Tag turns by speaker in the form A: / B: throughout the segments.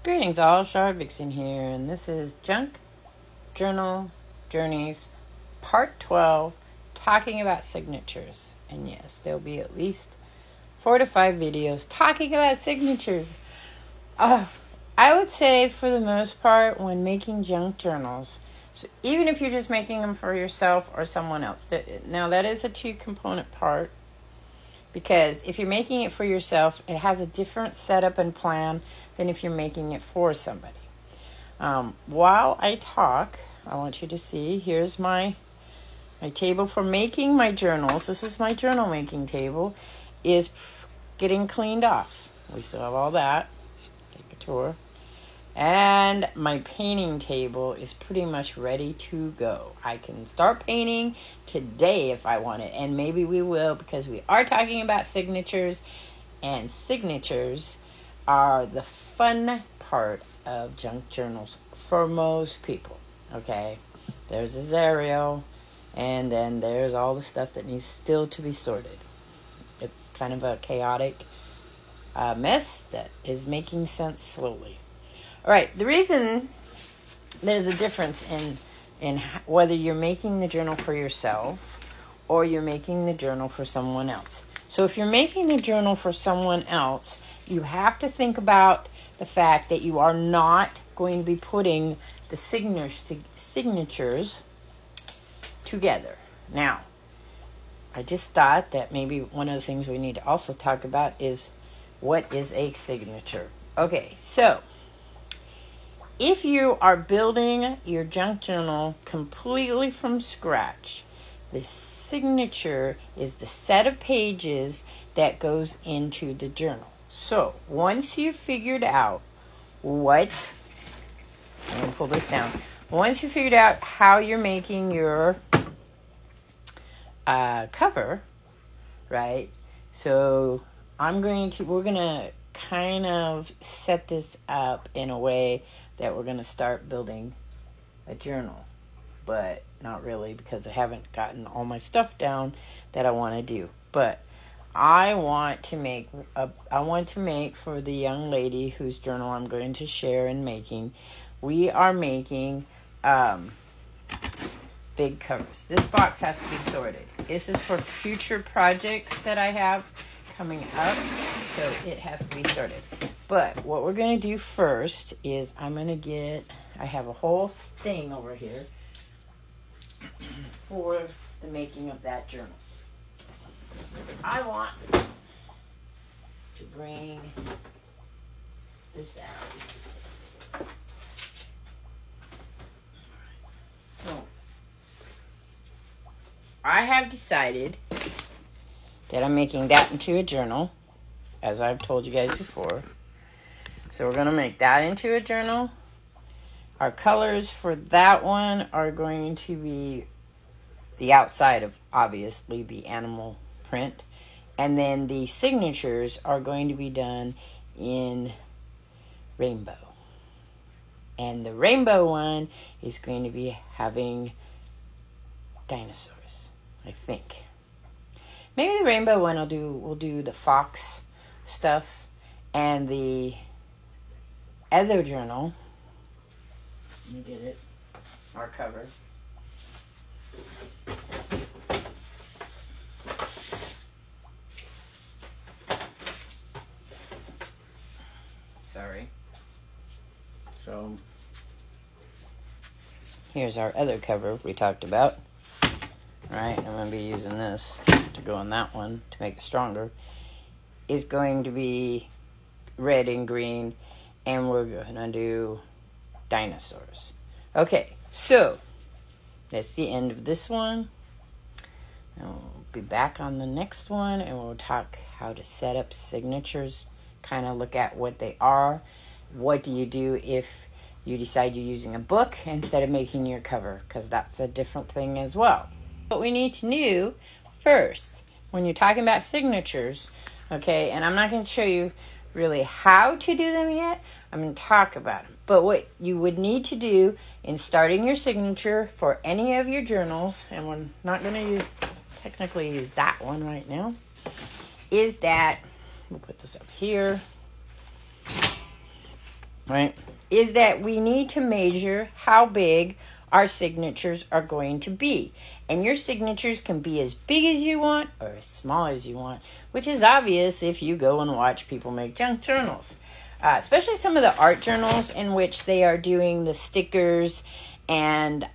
A: Greetings all, Shard Vixen here, and this is Junk Journal Journeys Part 12, talking about signatures. And yes, there'll be at least 4 to 5 videos talking about signatures. I would say for the most part, when making junk journals, so even if you're just making them for yourself or someone else, now that is a 2-component part. Because if you're making it for yourself, it has a different setup and plan than if you're making it for somebody. While I talk, I want you to see, here's my table for making my journals. This is my journal making table, is getting cleaned off. We still have all that. Take a tour. And my painting table is pretty much ready to go. I can start painting today if I want it. And maybe we will, because we are talking about signatures. And signatures are the fun part of junk journals for most people. Okay? There's this Arial. And then there's all the stuff that needs still to be sorted. It's kind of a chaotic mess that is making sense slowly. All right, the reason there's a difference in whether you're making the journal for yourself or you're making the journal for someone else. So if you're making the journal for someone else, you have to think about the fact that you are not going to be putting the signatures together. Now, I just thought that maybe one of the things we need to also talk about is what is a signature. Okay, so if you are building your junk journal completely from scratch, the signature is the set of pages that goes into the journal. So once you've figured out I'm going to pull this down. Once you've figured out how you're making your cover, right? So we're going to kind of set this up in a way that we're going to start building a journal, but not really, because I haven't gotten all my stuff down that I want to do. But I want to make for the young lady whose journal I'm going to share in making. We are making big covers. This box has to be sorted. This is for future projects that I have coming up, so it has to be sorted. But what we're going to do first is I have a whole thing over here for the making of that journal. So I want to bring this out. So I have decided that I'm making that into a journal, as I've told you guys before. So we're going to make that into a journal. Our colors for that one are going to be the outside of, obviously, the animal print. And then the signatures are going to be done in rainbow. And the rainbow one is going to be having dinosaurs, I think. Maybe the rainbow one we'll do the fox stuff, and the other journal, let me get it, our cover. Sorry. So here's our other cover we talked about. Right, I'm going to be using this to go on that one to make it stronger. It's going to be red and green, and we're going to do dinosaurs. Okay, so that's the end of this one. And we'll be back on the next one, and we'll talk how to set up signatures, kind of look at what they are. What do you do if you decide you're using a book instead of making your cover? Because that's a different thing as well. What we need to know first, when you're talking about signatures, okay, and I'm not going to show you really how to do them yet. I'm going to talk about them. But what you would need to do in starting your signature for any of your journals, and we're not going to technically use that one right now, is that, we'll put this up here. right, is that we need to measure how big our signatures are going to be. And your signatures can be as big as you want or as small as you want, which is obvious if you go and watch people make junk journals. Especially some of the art journals in which they are doing the stickers and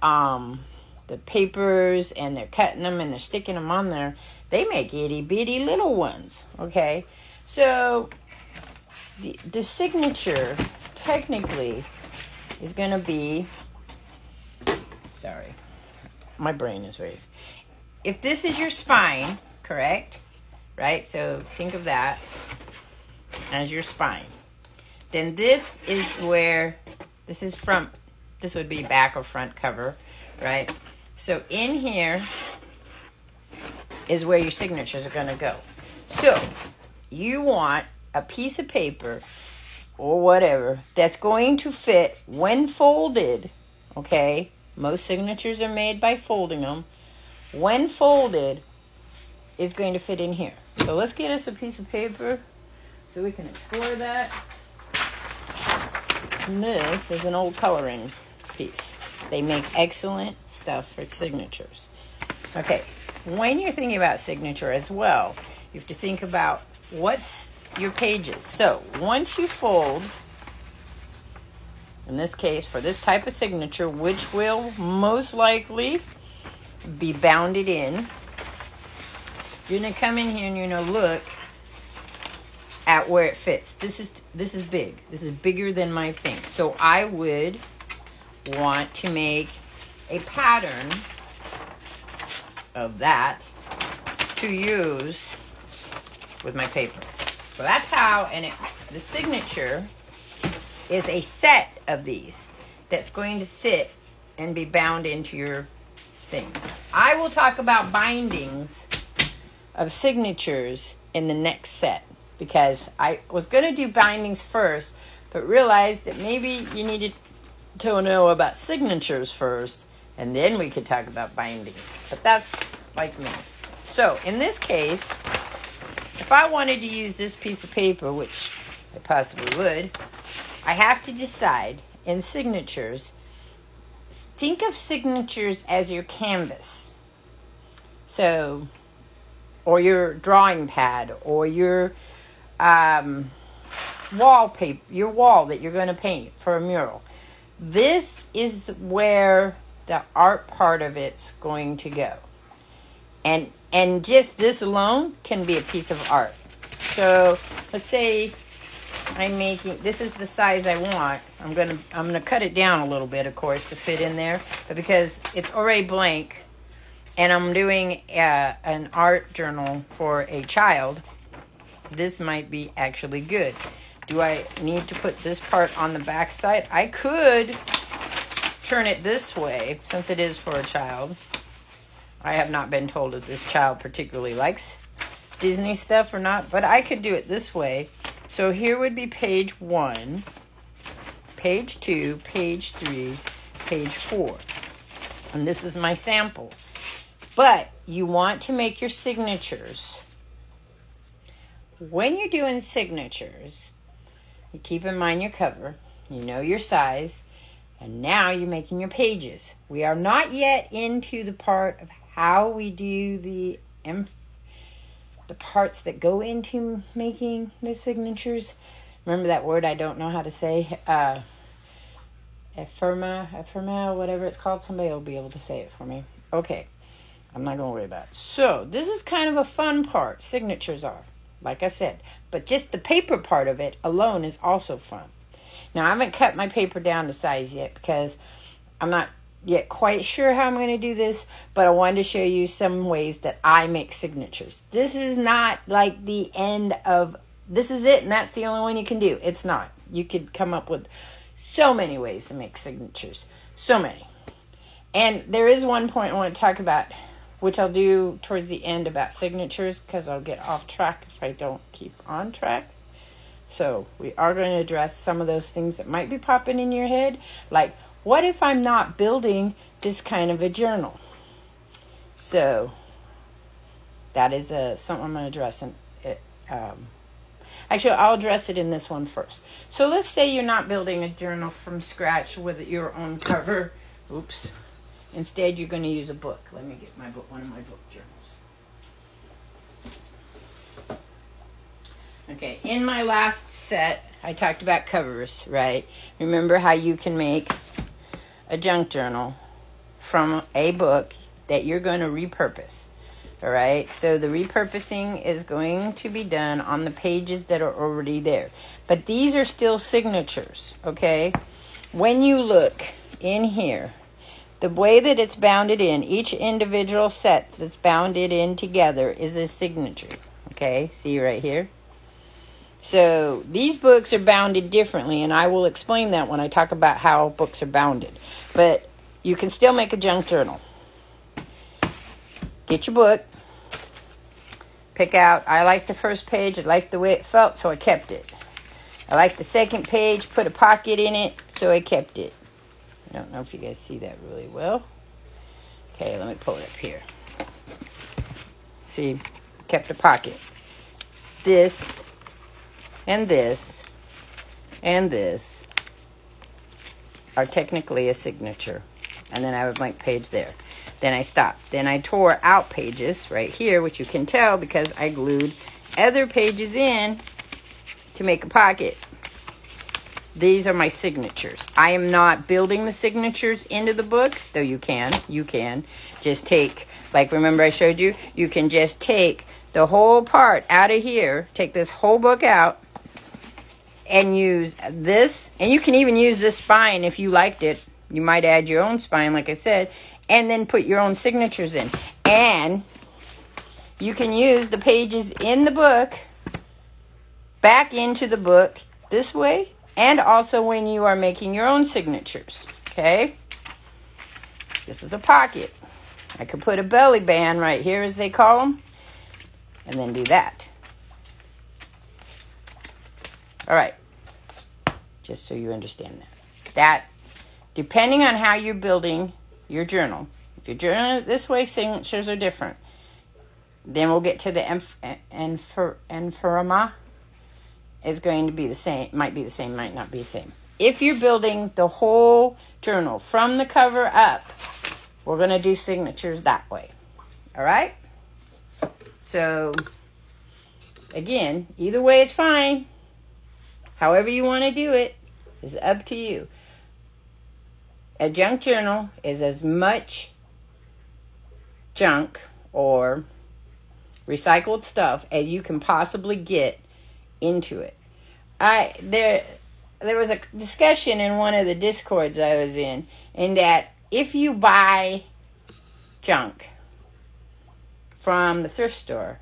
A: the papers, and they're cutting them and they're sticking them on there. They make itty bitty little ones, okay? So the signature technically is going to be, sorry, my brain is raised. If this is your spine, correct? Right? So think of that as your spine. Then this is where, this is front, this would be back or front cover, right? So in here is where your signatures are going to go. So you want a piece of paper or whatever that's going to fit when folded, okay? Most signatures are made by folding them. When folded, it's going to fit in here. So let's get us a piece of paper so we can explore that. And this is an old coloring piece. They make excellent stuff for signatures. Okay, when you're thinking about signature as well, you have to think about what's your pages. So once you fold, in this case, for this type of signature, which will most likely be bounded in, you're going to come in here and you're going to look at where it fits. This is big. This is bigger than my thing. So I would want to make a pattern of that to use with my paper. So that's how, and the signature is a set of these that's going to sit and be bound into your thing. I will talk about bindings of signatures in the next set, because I was going to do bindings first, but realized that maybe you needed to know about signatures first, and then we could talk about bindings. But that's like me. So in this case, if I wanted to use this piece of paper, which I possibly would, I have to decide in signatures, think of signatures as your canvas. So, or your drawing pad, or your wallpaper, your wall that you're going to paint for a mural. This is where the art part of it's going to go. And just this alone can be a piece of art. So let's say I'm making, this is the size I want. I'm gonna cut it down a little bit, of course, to fit in there. But because it's already blank, and I'm doing an art journal for a child, this might be actually good. Do I need to put this part on the back side? I could turn it this way, since it is for a child. I have not been told if this child particularly likes Disney stuff or not, but I could do it this way. So here would be page 1, page 2, page 3, page 4. And this is my sample. But you want to make your signatures. When you're doing signatures, you keep in mind your cover, you know your size, and now you're making your pages. We are not yet into the part of how we do the parts that go into making the signatures. Remember that word I don't know how to say? Ephemeral, whatever it's called. Somebody will be able to say it for me. Okay, I'm not going to worry about it. So this is kind of a fun part. Signatures are, like I said. But just the paper part of it alone is also fun. Now, I haven't cut my paper down to size yet because I'm not yet quite sure how I'm going to do this, but I wanted to show you some ways that I make signatures. This is not like the end of, this is it and that's the only one you can do. It's not. You could come up with so many ways to make signatures. So many. And there is one point I want to talk about, which I'll do towards the end about signatures, because I'll get off track if I don't keep on track. So we are going to address some of those things that might be popping in your head, like, what if I'm not building this kind of a journal? So that is something I'm going to address. Actually, I'll address it in this one first. So let's say you're not building a journal from scratch with your own cover. Oops. Instead, you're going to use a book. Let me get my book, one of my book journals. Okay, in my last set, I talked about covers, right? Remember how you can make a junk journal from a book that you're going to repurpose. All right, so the repurposing is going to be done on the pages that are already there. But these are still signatures, okay? When you look in here, the way that it's bounded in, each individual set that's bounded in together is a signature, okay? See right here? So these books are bounded differently, and I will explain that when I talk about how books are bounded. But you can still make a junk journal. Get your book. Pick out, I like the first page. I liked the way it felt, so I kept it. I like the second page. Put a pocket in it, so I kept it. I don't know if you guys see that really well. Okay, let me pull it up here. See, kept a pocket. This and this and this are technically a signature. And then I have a blank page there. Then I stopped. Then I tore out pages right here, which you can tell because I glued other pages in to make a pocket. These are my signatures. I am not building the signatures into the book, though you can. You can just take, like remember I showed you, you can just take the whole part out of here, take this whole book out, and use this, and you can even use this spine if you liked it. You might add your own spine, like I said, and then put your own signatures in. And you can use the pages in the book back into the book this way, and also when you are making your own signatures, okay? This is a pocket. I could put a belly band right here, as they call them, and then do that. All right, just so you understand that. That, depending on how you're building your journal, if you're journaling this way, signatures are different. Then we'll get to the enferma. It's going to be the same, might be the same, might not be the same. If you're building the whole journal from the cover up, we're going to do signatures that way. All right? So, again, either way is fine. However you want to do it is up to you. A junk journal is as much junk or recycled stuff as you can possibly get into it. There was a discussion in one of the Discords I was in that if you buy junk from the thrift store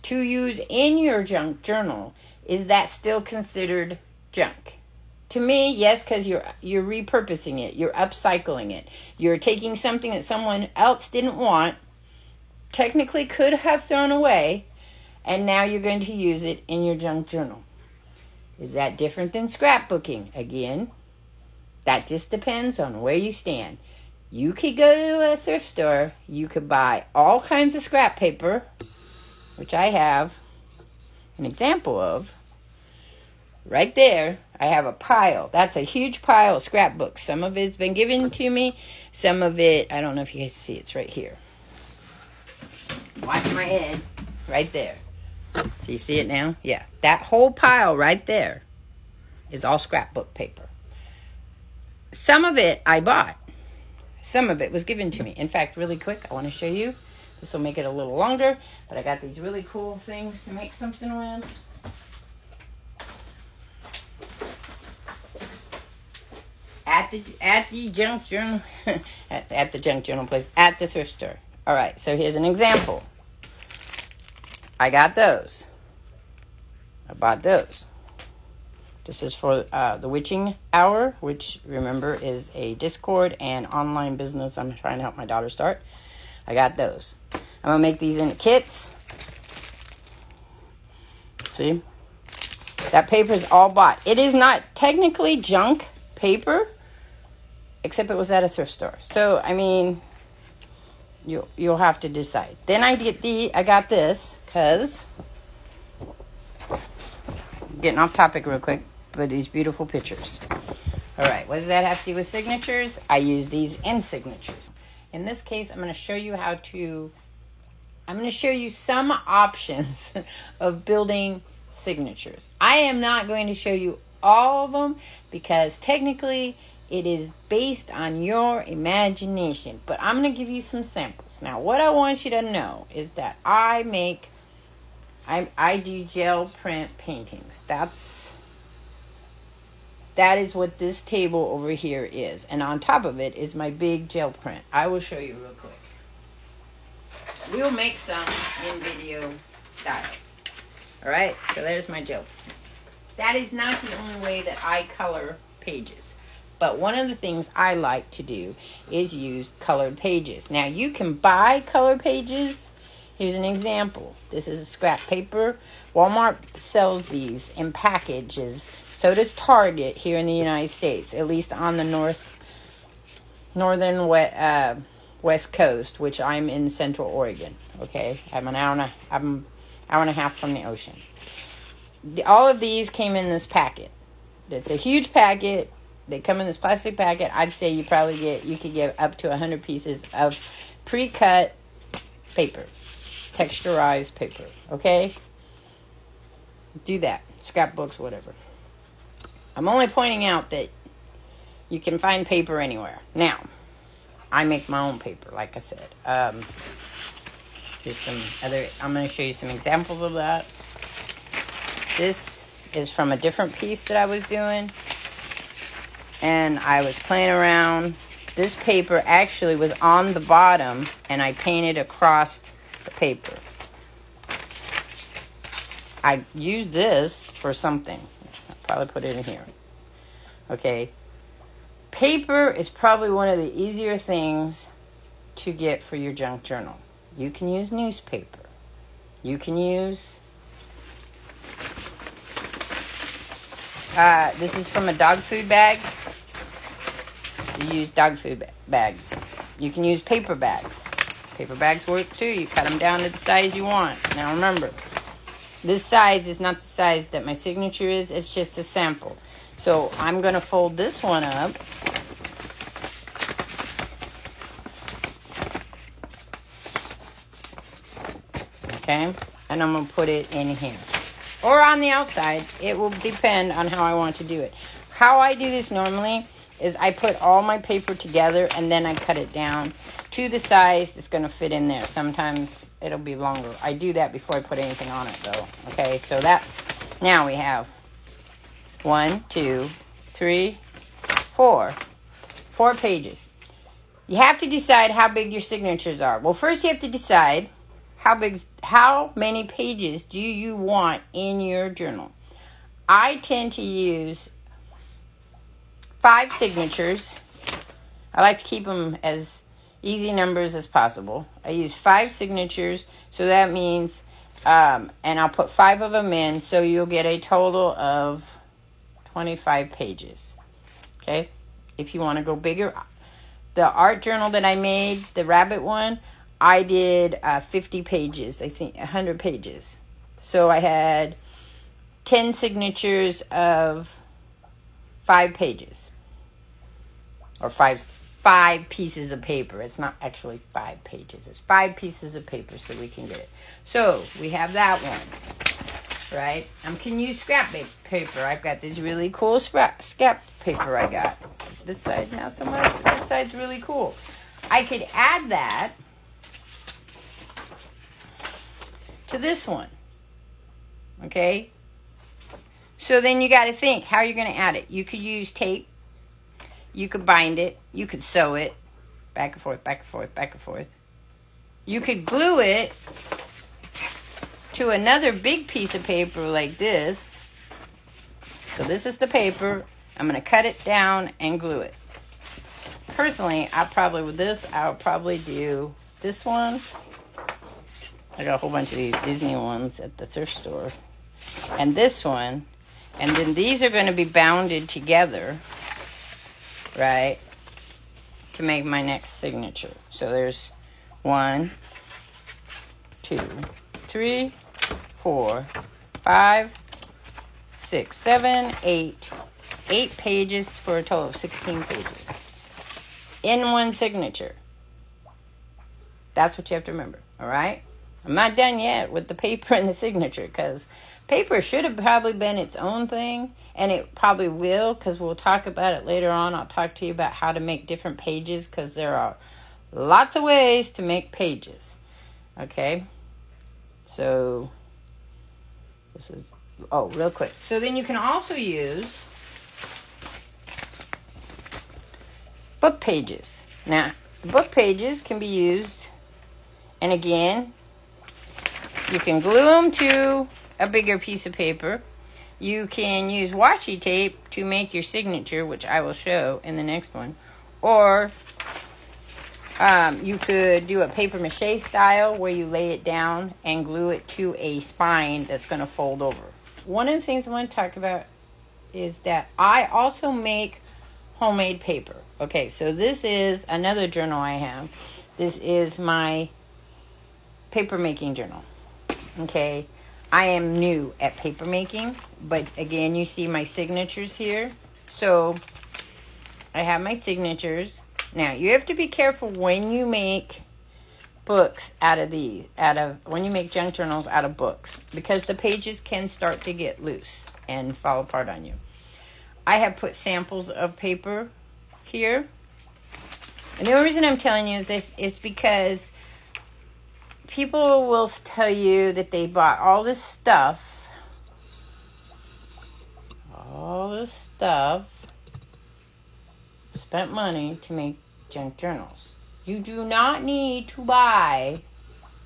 A: to use in your junk journal, is that still considered junk? To me, yes, because you're repurposing it. You're upcycling it. You're taking something that someone else didn't want, technically could have thrown away, and now you're going to use it in your junk journal. Is that different than scrapbooking? Again, that just depends on where you stand. You could go to a thrift store. You could buy all kinds of scrap paper, which I have an example of. Right there, I have a pile. That's a huge pile of scrapbooks. Some of it's been given to me. Some of it, I don't know if you guys see, it's right here. Watch my head. Right there. So you see it now? Yeah. That whole pile right there is all scrapbook paper. Some of it I bought. Some of it was given to me. In fact, really quick, I want to show you. This will make it a little longer, but I got these really cool things to make something with. At the junk journal, at the junk journal place, at the thrift store. All right, so here's an example. I got those. I bought those. This is for the Witching Hour, which, remember, is a Discord and online business I'm trying to help my daughter start. I got those. I'm going to make these into kits. See? That paper is all bought. It is not technically junk paper, except it was at a thrift store. So, I mean, you'll have to decide. Then I got this, because getting off topic real quick, but these beautiful pictures. All right, what does that have to do with signatures? I use these in signatures. In this case, I'm going to show you some options of building signatures. I am not going to show you all of them because technically it is based on your imagination, but I'm going to give you some samples. Now, what I want you to know is that I do gel print paintings. That is what this table over here is. And on top of it is my big gel print. I will show you real quick. We'll make some in video style. Alright, so there's my gel print. That is not the only way that I color pages. But one of the things I like to do is use colored pages. Now, you can buy colored pages. Here's an example. This is a scrap paper. Walmart sells these in packages. So does Target here in the United States, at least on the northern west coast, which I'm in Central Oregon. Okay, I'm an hour and a half from the ocean. All of these came in this packet. It's a huge packet. They come in this plastic packet. I'd say you could get up to 100 pieces of pre-cut paper, texturized paper. Okay, do that. Scrapbooks, whatever. I'm only pointing out that you can find paper anywhere. Now, I make my own paper, like I said. Here's some other, I'm going to show you some examples of that. This is from a different piece that I was doing. And I was playing around. This paper actually was on the bottom, and I painted across the paper. I used this for something. Probably put it in here. Okay. Paper is probably one of the easier things to get for your junk journal. You can use newspaper. You can use... this is from a dog food bag. You use dog food bag. You can use paper bags. Paper bags work too. You cut them down to the size you want. Now remember, this size is not the size that my signature is. It's just a sample. So I'm going to fold this one up. Okay. And I'm going to put it in here. Or on the outside. It will depend on how I want to do it. How I do this normally is I put all my paper together and then I cut it down to the size that's going to fit in there. Sometimes it'll be longer. I do that before I put anything on it, though. Okay, so now we have 1, 2, 3, 4. 4 pages. You have to decide how big your signatures are. Well, first you have to decide how many pages do you want in your journal. I tend to use 5 signatures. I like to keep them as easy numbers as possible. I use 5 signatures, so that means, and I'll put 5 of them in, so you'll get a total of 25 pages. Okay? If you want to go bigger. The art journal that I made, the rabbit one, I did 50 pages, I think 100 pages. So I had 10 signatures of 5 pages. Or five pieces of paper. It's not actually 5 pages. It's 5 pieces of paper so we can get it. So we have that one, right? I can use scrap paper. I've got this really cool scrap paper I got. This side not so much, but this side's really cool. I could add that to this one. Okay? So then you got to think how you're going to add it. You could use tape. You could bind it. You could sew it. Back and forth, back and forth, back and forth. You could glue it to another big piece of paper like this. So this is the paper. I'm going to cut it down and glue it. Personally, I'll probably do this one. I got a whole bunch of these Disney ones at the thrift store. And this one. And then these are going to be bounded together. Right, to make my next signature. So there's 1, 2, 3, 4, 5, 6, 7, 8. 8 pages for a total of 16 pages. In one signature. That's what you have to remember, all right? I'm not done yet with the paper and the signature, because paper should have probably been its own thing, and it probably will, because we'll talk about it later on. I'll talk to you about how to make different pages, because there are lots of ways to make pages, okay? So, this is, oh, real quick. So then you can also use book pages. Now, book pages can be used, and again, you can glue them to a bigger piece of paper. You can use washi tape to make your signature, which I will show in the next one. Or you could do a paper mache style where you lay it down and glue it to a spine that's going to fold over. One of the things I want to talk about is that I also make homemade paper. Okay, so this is another journal I have. This is my paper making journal. Okay, I am new at paper making, but again, you see my signatures here. So I have my signatures. Now, you have to be careful when you make books when you make junk journals out of books, because the pages can start to get loose and fall apart on you. I have put samples of paper here. And the only reason I'm telling you this is because people will tell you that they bought all this stuff, spent money to make junk journals. You do not need to buy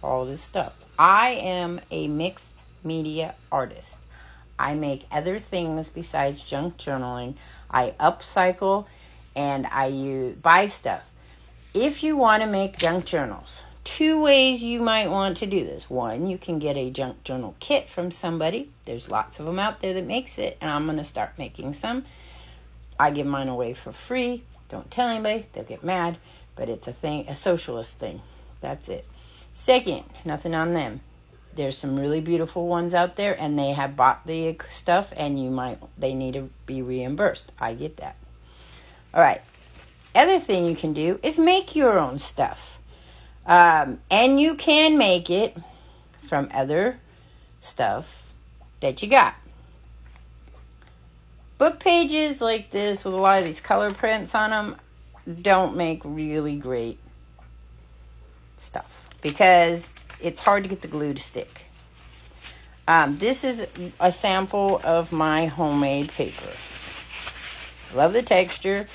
A: all this stuff. I am a mixed media artist. I make other things besides junk journaling. I upcycle and I buy stuff. If you want to make junk journals, 2 ways you might want to do this. 1, you can get a junk journal kit from somebody. There's lots of them out there that makes it, and I'm going to start making some. I give mine away for free. Don't tell anybody. They'll get mad, but it's a thing, a socialist thing. That's it. 2nd, nothing on them. There's some really beautiful ones out there, and they have bought the stuff, and they need to be reimbursed. I get that. All right. Other thing you can do is make your own stuff. And you can make it from other stuff that you got. Book pages like this with a lot of these color prints on them don't make really great stuff because it's hard to get the glue to stick. This is a sample of my homemade paper. Love the texture.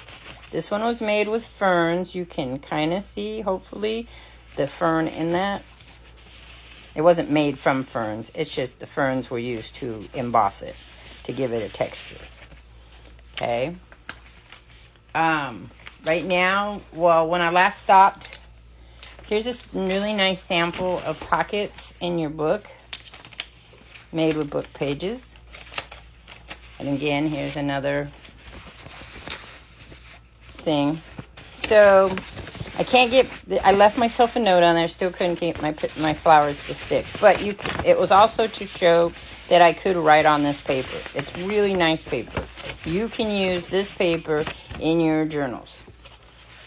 A: This one was made with ferns. You can kind of see, hopefully, the fern in that. It wasn't made from ferns. It's just the ferns were used to emboss it, to give it a texture. Okay. Right now, well, when I last stopped, here's this really nice sample of pockets in your book made with book pages. And again, here's another thing. So I left myself a note on there. Still couldn't get my flowers to stick. But it was also to show that I could write on this paper. It's really nice paper. You can use this paper in your journals.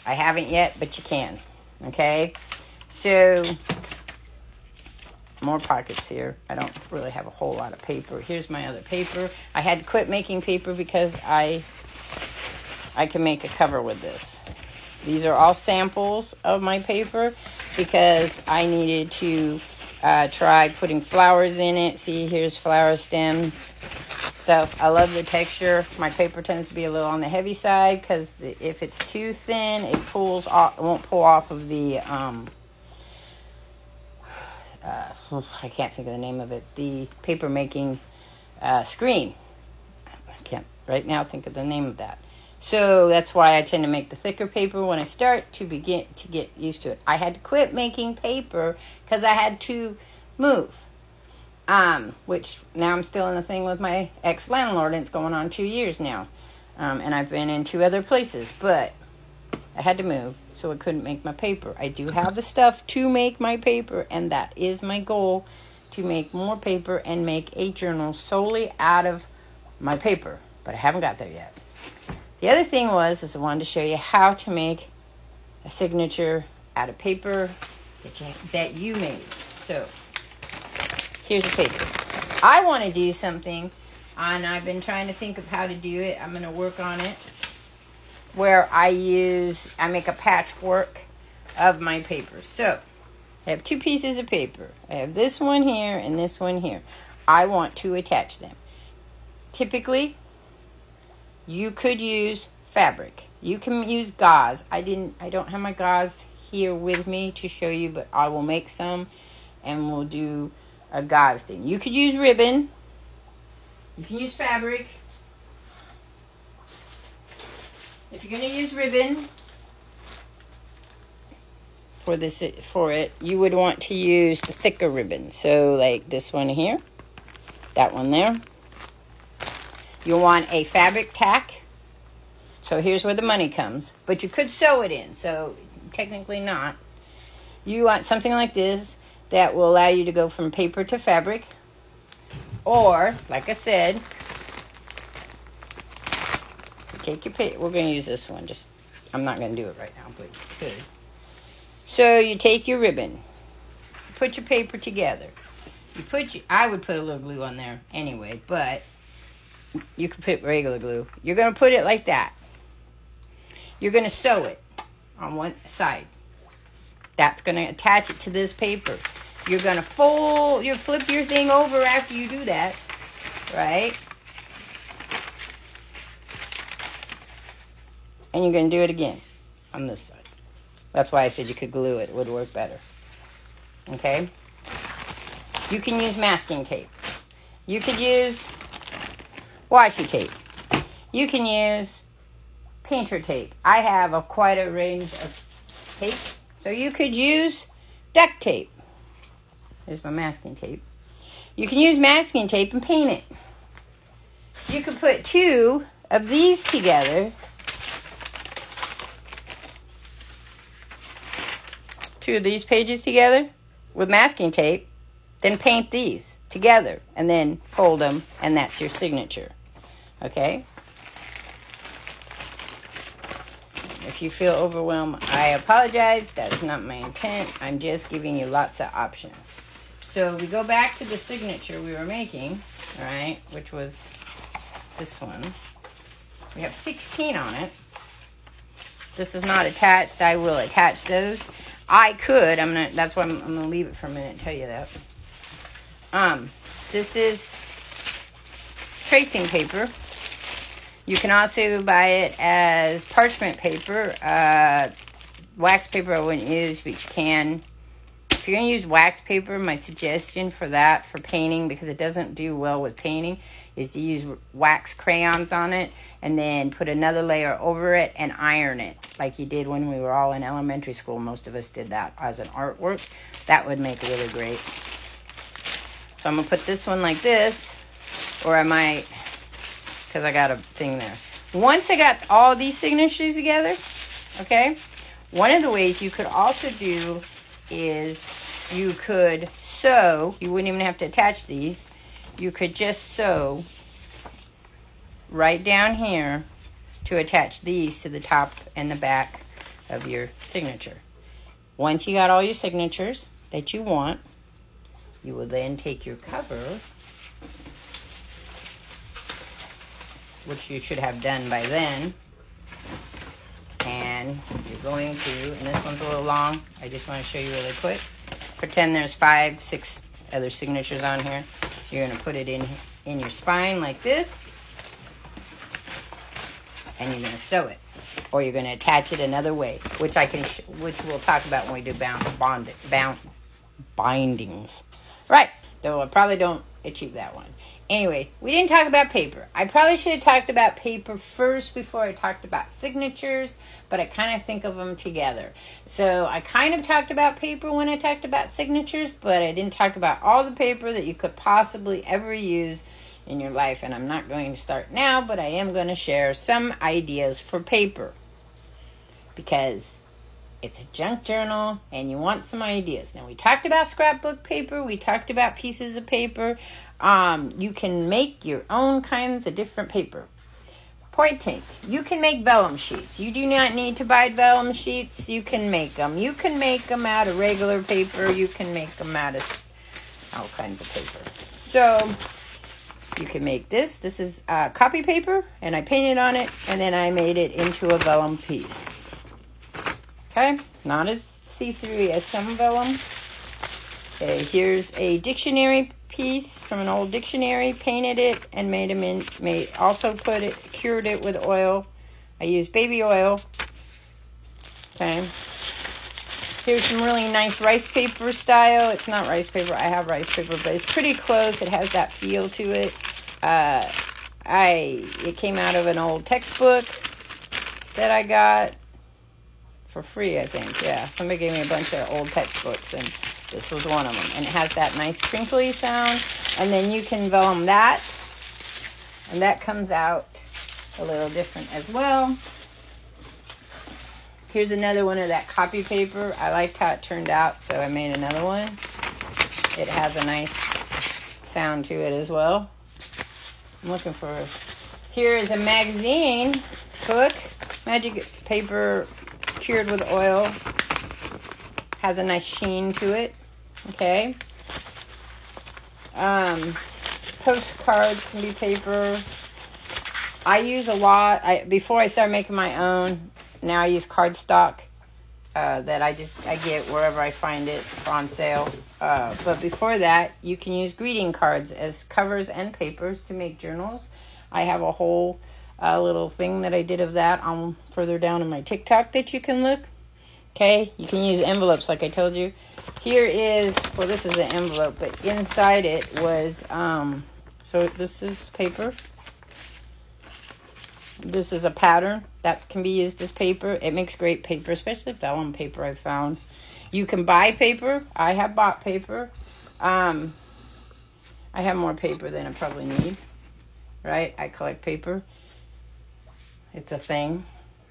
A: I haven't yet, but you can. Okay? So, more pockets here. I don't really have a whole lot of paper. Here's my other paper. I had to quit making paper because I can make a cover with this. These are all samples of my paper because I needed to try putting flowers in it. See, here's flower stems. So I love the texture. My paper tends to be a little on the heavy side because if it's too thin, it pulls off. It won't pull off of the I can't think of the name of it. The paper making screen. I can't right now think of the name of that. So that's why I tend to make the thicker paper when I start to get used to it. I had to quit making paper because I had to move. Which now I'm still in the thing with my ex-landlord, and it's going on 2 years now. And I've been in 2 other places, but I had to move, so I couldn't make my paper. I do have the stuff to make my paper, and that is my goal, to make more paper and make a journal solely out of my paper, but I haven't got there yet. The other thing is I wanted to show you how to make a signature out of paper that you made. So here's the paper. I want to do something, and I've been trying to think of how to do it. I'm going to work on it, where I make a patchwork of my paper. So I have two pieces of paper. I have this one here and this one here. I want to attach them. Typically, you could use fabric. You can use gauze. I don't have my gauze here with me to show you, but I will make some and we'll do a gauze thing. You could use ribbon. You can use fabric. If you're going to use ribbon for it, you would want to use the thicker ribbon. So like this one here, that one there. You'll want a fabric tack. So here's where the money comes. But you could sew it in, so technically not. You want something like this that will allow you to go from paper to fabric. Or, like I said, you take your paper. We're going to use this one. I'm not going to do it right now, but you could. So you take your ribbon. Put your paper together. I would put a little glue on there anyway, but you could put regular glue. You're going to put it like that. You're going to sew it on one side. That's going to attach it to this paper. You're going to flip your thing over after you do that, right? And you're going to do it again on this side. That's why I said you could glue it. It would work better. Okay? You can use masking tape. You could use washi tape. You can use painter tape. I have quite a range of tape. So you could use duct tape. Here's my masking tape. You can use masking tape and paint it. You could put two of these together. Two of these pages together with masking tape. Then paint these together and then fold them, and that's your signature. Okay? If you feel overwhelmed, I apologize. That's not my intent. I'm just giving you lots of options. So we go back to the signature we were making, all right, which was this one. We have 16 on it. This is not attached. I will attach those. I could. That's why I'm gonna leave it for a minute and tell you that. This is tracing paper. You can also buy it as parchment paper. Wax paper I wouldn't use, but you can. If you're going to use wax paper, my suggestion for that, for painting, because it doesn't do well with painting, is to use wax crayons on it and then put another layer over it and iron it like you did when we were all in elementary school. Most of us did that as an artwork. That would make really great. So I'm going to put this one like this, or I might, because I got a thing there. Once I got all these signatures together, okay, one of the ways you could also do is you could sew. You wouldn't even have to attach these. You could just sew right down here to attach these to the top and the back of your signature. Once you got all your signatures that you want, you will then take your cover, which you should have done by then, and you're going to, and this one's a little long, I just want to show you really quick. Pretend there's 5, 6 other signatures on here. You're going to put it in your spine like this, and you're going to sew it, or you're going to attach it another way, which we'll talk about when we do bindings. Right, though I probably don't achieve that one. Anyway, we didn't talk about paper. I probably should have talked about paper first before I talked about signatures, but I kind of think of them together. So I kind of talked about paper when I talked about signatures, but I didn't talk about all the paper that you could possibly ever use in your life. And I'm not going to start now, but I am going to share some ideas for paper, because it's a junk journal and you want some ideas. Now, we talked about scrapbook paper. We talked about pieces of paper. You can make your own kinds of different paper. Point take. You can make vellum sheets. You do not need to buy vellum sheets. You can make them. You can make them out of regular paper. You can make them out of all kinds of paper. So you can make this. This is copy paper, and I painted on it, and then I made it into a vellum piece. Okay, not as see-through as some vellum. Okay, here's a dictionary piece from an old dictionary. Painted it and made them in. Cured it with oil. I used baby oil. Okay. Here's some really nice rice paper style. It's not rice paper. I have rice paper, but it's pretty close. It has that feel to it. It came out of an old textbook that I got for free, I think. Yeah, somebody gave me a bunch of old textbooks, and this was one of them. And it has that nice crinkly sound. And then you can vellum that. And that comes out a little different as well. Here's another one of that copy paper. I liked how it turned out, so I made another one. It has a nice sound to it as well. I'm looking for... Here is a magazine book. Magic paper cured with oil. Has a nice sheen to it. Okay. Postcards can be paper. I use a lot. Before I started making my own, now I use cardstock that I get wherever I find it on sale. But before that, you can use greeting cards as covers and papers to make journals. I have a whole little thing that I did of that on further down in my TikTok that you can look. Okay, you can use envelopes like I told you. Here is, well, this is an envelope, but inside it was, so this is paper. This is a pattern that can be used as paper. It makes great paper, especially vellum paper I found. You can buy paper. I have bought paper. I have more paper than I probably need, right? I collect paper. It's a thing.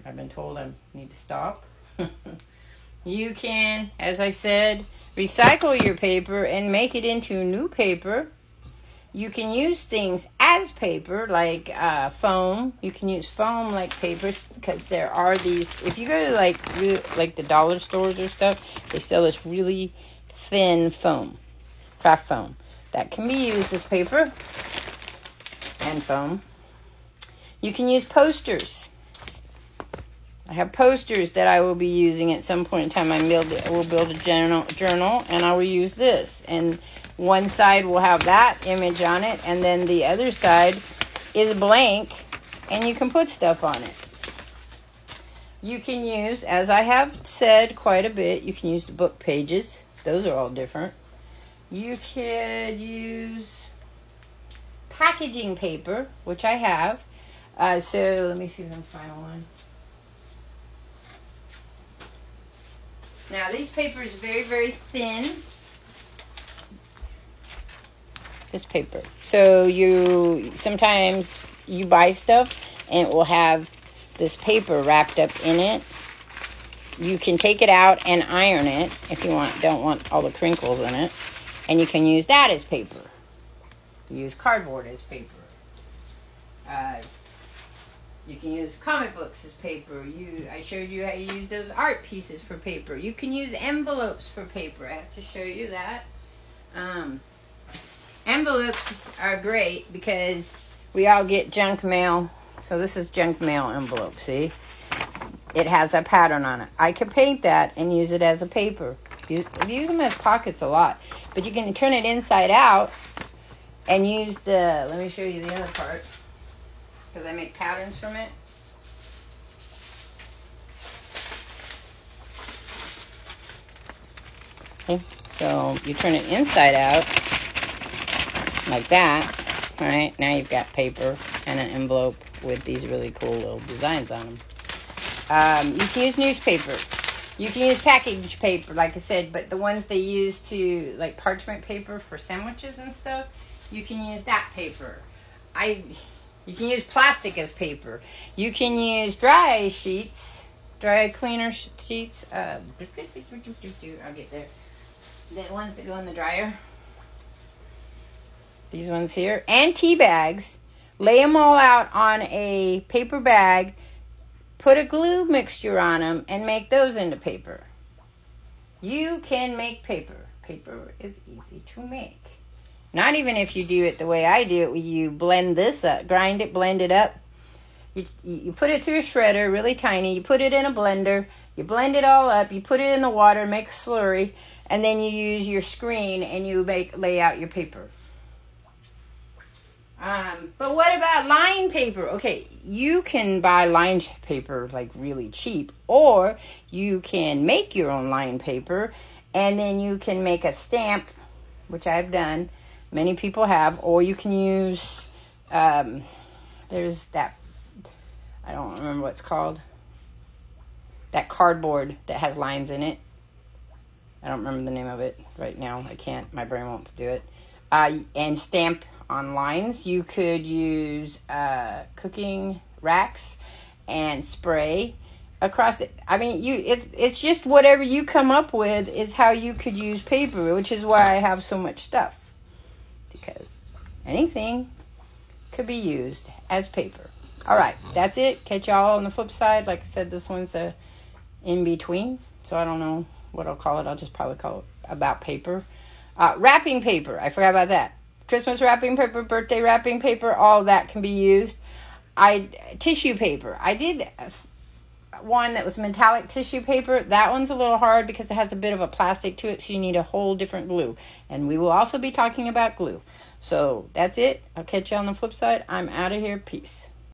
A: I've been told I need to stop. You can, as I said, recycle your paper and make it into new paper. You can use things as paper, like foam. You can use foam like papers, because there are these. If you go to like the dollar stores or stuff, they sell this really thin foam, craft foam, that can be used as paper and foam. You can use posters. I have posters that I will be using at some point in time. I will build a journal, and I will use this. And one side will have that image on it, and then the other side is blank, and you can put stuff on it. You can use, as I have said quite a bit, you can use the book pages. Those are all different. You could use packaging paper, which I have. So let me see if I can find one. Now, this paper is very, very thin. This paper. So sometimes you buy stuff and it will have this paper wrapped up in it. You can take it out and iron it if you don't want all the crinkles in it. And you can use that as paper. Use cardboard as paper. You can use comic books as paper. I showed you how you use those art pieces for paper. You can use envelopes for paper. I have to show you that. Envelopes are great because we all get junk mail. So this is junk mail envelope, see? It has a pattern on it. I could paint that and use it as a paper. Use them as pockets a lot. But you can turn it inside out and use let me show you the other part, because I make patterns from it. Okay, so you turn it inside out like that. All right, now you've got paper and an envelope with these really cool little designs on them. You can use newspaper. You can use package paper, like I said, but the ones they use to, like parchment paper for sandwiches and stuff, you can use that paper. You can use plastic as paper. You can use dry cleaner sheets. I'll get there. The ones that go in the dryer. These ones here. And tea bags. Lay them all out on a paper bag. Put a glue mixture on them and make those into paper. You can make paper. Paper is easy to make. Not even if you do it the way I do it, where you blend this up, grind it, blend it up. You put it through a shredder, really tiny. You put it in a blender. You blend it all up. You put it in the water, make a slurry, and then you use your screen and you lay out your paper. But what about line paper? Okay, you can buy line paper like really cheap, or you can make your own line paper, and then you can make a stamp, which I've done. Many people have, or you can use, there's that, I don't remember what it's called, that cardboard that has lines in it. I don't remember the name of it right now. I can't, my brain won't do it. And stamp on lines. You could use cooking racks and spray across it. I mean, it's just whatever you come up with is how you could use paper, which is why I have so much stuff. Because anything could be used as paper. All right, that's it. Catch y'all on the flip side. Like I said, this one's a in between, so I don't know what I'll call it. I'll just probably call it about paper. Wrapping paper. I forgot about that. Christmas wrapping paper, birthday wrapping paper, all that can be used. Tissue paper. I did one that was metallic tissue paper. That one's a little hard because it has a bit of a plastic to it, so you need a whole different glue. And we will also be talking about glue. So that's it. I'll catch you on the flip side. I'm out of here. Peace.